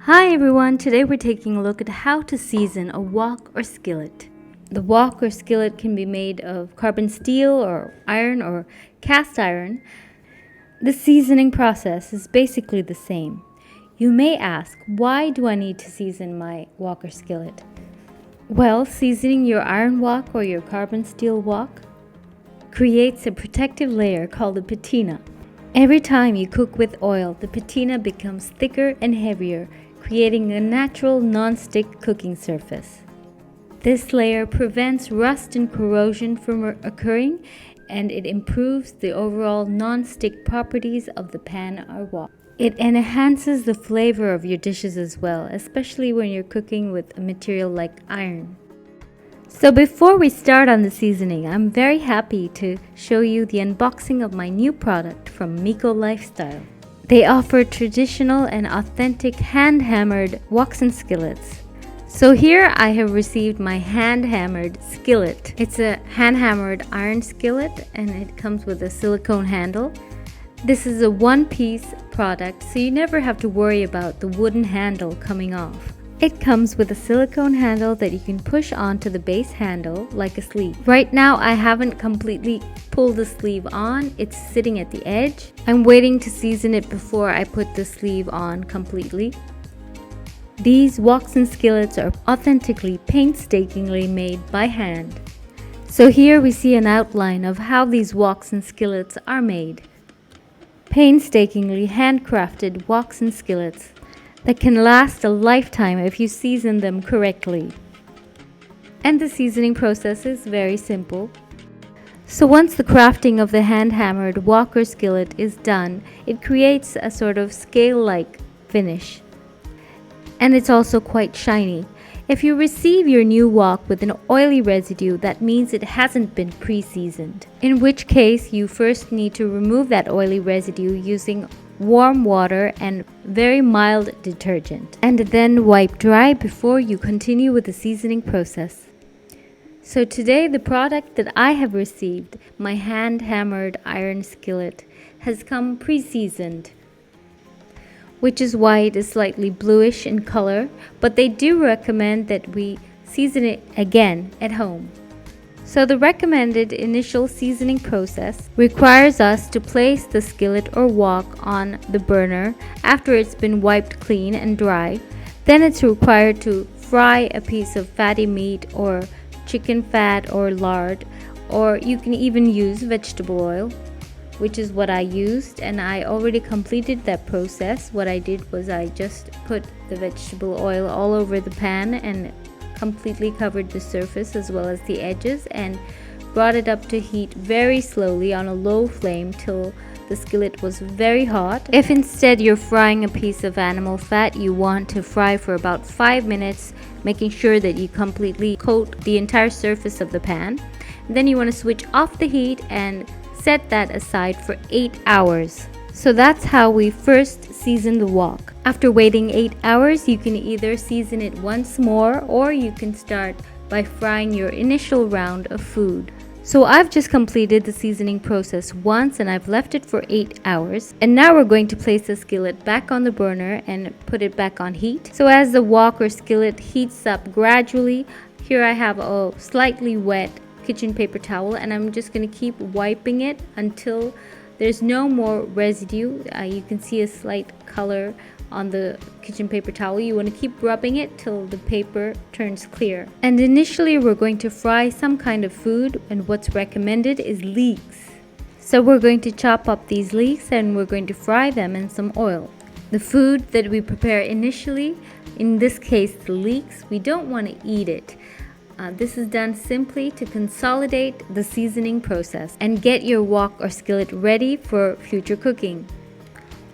Hi everyone, today we're taking a look at how to season a wok or skillet. The wok or skillet can be made of carbon steel or iron or cast iron. The seasoning process is basically the same. You may ask, why do I need to season my wok or skillet? Well, seasoning your iron wok or your carbon steel wok creates a protective layer called a patina. Every time you cook with oil, the patina becomes thicker and heavier, creating a natural non-stick cooking surface. This layer prevents rust and corrosion from occurring, and it improves the overall non-stick properties of the pan or wok. It enhances the flavor of your dishes as well, especially when you're cooking with a material like iron. So before we start on the seasoning, I'm very happy to show you the unboxing of my new product from Miko Lifestyle. They offer traditional and authentic hand-hammered woks and skillets. So here I have received my hand-hammered skillet. It's a hand-hammered iron skillet and it comes with a silicone handle. This is a one-piece product, so you never have to worry about the wooden handle coming off. It comes with a silicone handle that you can push onto the base handle like a sleeve. Right now I haven't completely pulled the sleeve on, it's sitting at the edge. I'm waiting to season it before I put the sleeve on completely. These woks and skillets are authentically, painstakingly made by hand. So here we see an outline of how these woks and skillets are made. Painstakingly handcrafted woks and skillets that can last a lifetime if you season them correctly. And the seasoning process is very simple. So once the crafting of the hand-hammered wok or skillet is done, it creates a sort of scale-like finish. And it's also quite shiny. If you receive your new wok with an oily residue, that means it hasn't been pre-seasoned. In which case, you first need to remove that oily residue using warm water and very mild detergent, and then wipe dry before you continue with the seasoning process. So today the product that I have received, my hand-hammered iron skillet, has come pre-seasoned, which is why it is slightly bluish in color, but they do recommend that we season it again at home. So the recommended initial seasoning process requires us to place the skillet or wok on the burner after it's been wiped clean and dry. Then it's required to fry a piece of fatty meat or chicken fat or lard, or you can even use vegetable oil, which is what I used, and I already completed that process. What I did was I just put the vegetable oil all over the pan and completely covered the surface as well as the edges and brought it up to heat very slowly on a low flame till the skillet was very hot. If instead you're frying a piece of animal fat, you want to fry for about 5 minutes, making sure that you completely coat the entire surface of the pan. Then you want to switch off the heat and set that aside for 8 hours. So that's how we first season the wok. After waiting 8 hours, you can either season it once more or you can start by frying your initial round of food. So I've just completed the seasoning process once and I've left it for 8 hours. And now we're going to place the skillet back on the burner and put it back on heat. So as the wok or skillet heats up gradually, here I have a slightly wet kitchen paper towel and I'm just going to keep wiping it until there's no more residue. You can see a slight color on the kitchen paper towel. You want to keep rubbing it till the paper turns clear. And initially we're going to fry some kind of food, and what's recommended is leeks. So we're going to chop up these leeks and we're going to fry them in some oil. The food that we prepare initially, in this case the leeks, we don't want to eat it. This is done simply to consolidate the seasoning process and get your wok or skillet ready for future cooking.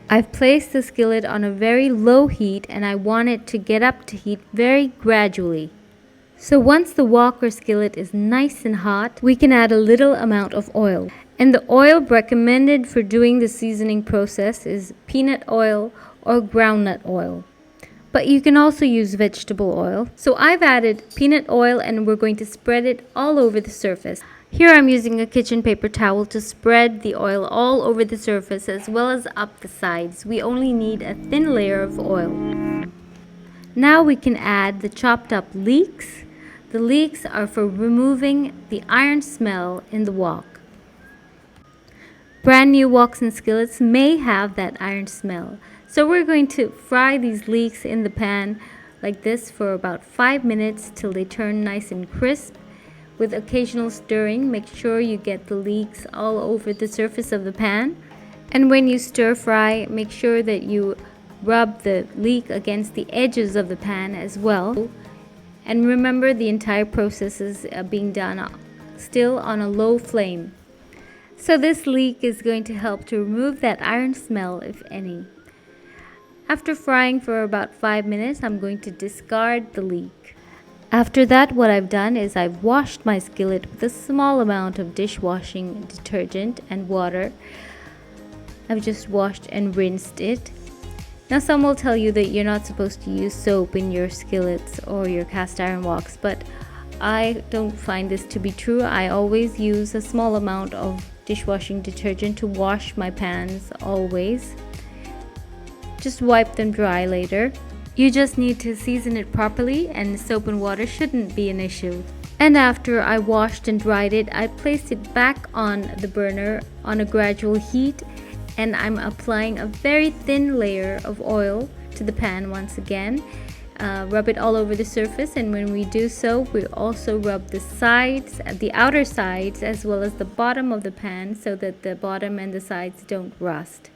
I've placed the skillet on a very low heat and I want it to get up to heat very gradually. So once the wok or skillet is nice and hot, we can add a little amount of oil. And the oil recommended for doing the seasoning process is peanut oil or groundnut oil. But you can also use vegetable oil. So I've added peanut oil and we're going to spread it all over the surface. Here I'm using a kitchen paper towel to spread the oil all over the surface as well as up the sides. We only need a thin layer of oil. Now we can add the chopped up leeks. The leeks are for removing the iron smell in the wok. Brand new woks and skillets may have that iron smell. So we're going to fry these leeks in the pan like this for about 5 minutes till they turn nice and crisp. With occasional stirring, make sure you get the leeks all over the surface of the pan. And when you stir fry, make sure that you rub the leek against the edges of the pan as well. And remember, the entire process is being done still on a low flame. So this leek is going to help to remove that iron smell, if any. After frying for about 5 minutes, I'm going to discard the leek. After that, what I've done is I've washed my skillet with a small amount of dishwashing detergent and water. I've just washed and rinsed it. Now some will tell you that you're not supposed to use soap in your skillets or your cast iron woks, but I don't find this to be true. I always use a small amount of dishwashing detergent to wash my pans always. Just wipe them dry later. You just need to season it properly, and soap and water shouldn't be an issue. And after I washed and dried it, I placed it back on the burner on a gradual heat, and I'm applying a very thin layer of oil to the pan once again. Rub it all over the surface, and when we do so, we also rub the sides, the outer sides, as well as the bottom of the pan, so that the bottom and the sides don't rust.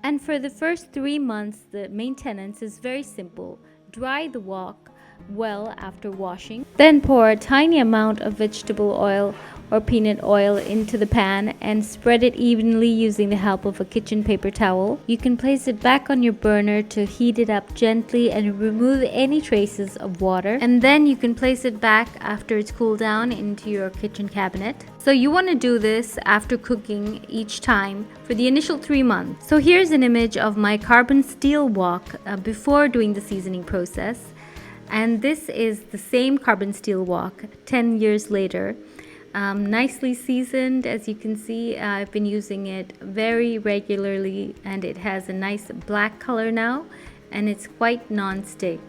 And for the first 3 months, the maintenance is very simple. Dry the wok well after washing. Then pour a tiny amount of vegetable oil or peanut oil into the pan and spread it evenly using the help of a kitchen paper towel. You can place it back on your burner to heat it up gently and remove any traces of water. And then you can place it back after it's cooled down into your kitchen cabinet. So you want to do this after cooking each time for the initial 3 months. So here's an image of my carbon steel wok before doing the seasoning process. And this is the same carbon steel wok 10 years later. Nicely seasoned, as you can see. I've been using it very regularly, and it has a nice black color now, and it's quite non-stick.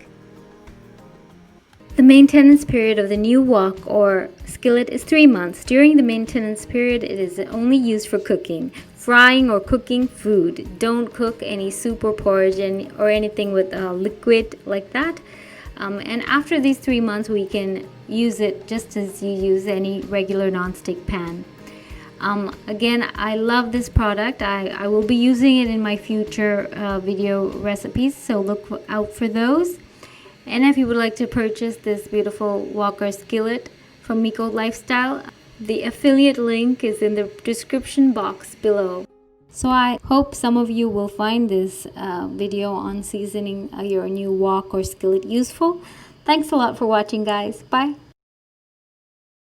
The maintenance period of the new wok or skillet is 3 months. During the maintenance period, it is only used for cooking, frying or cooking food. Don't cook any soup or porridge or anything with liquid like that. And after these 3 months, we can use it just as you use any regular non-stick pan. Again, I love this product. I will be using it in my future video recipes, so look out for those. And if you would like to purchase this beautiful wok or skillet from Miko Lifestyle, the affiliate link is in the description box below. So I hope some of you will find this video on seasoning your new wok or skillet useful. Thanks a lot for watching, guys. Bye.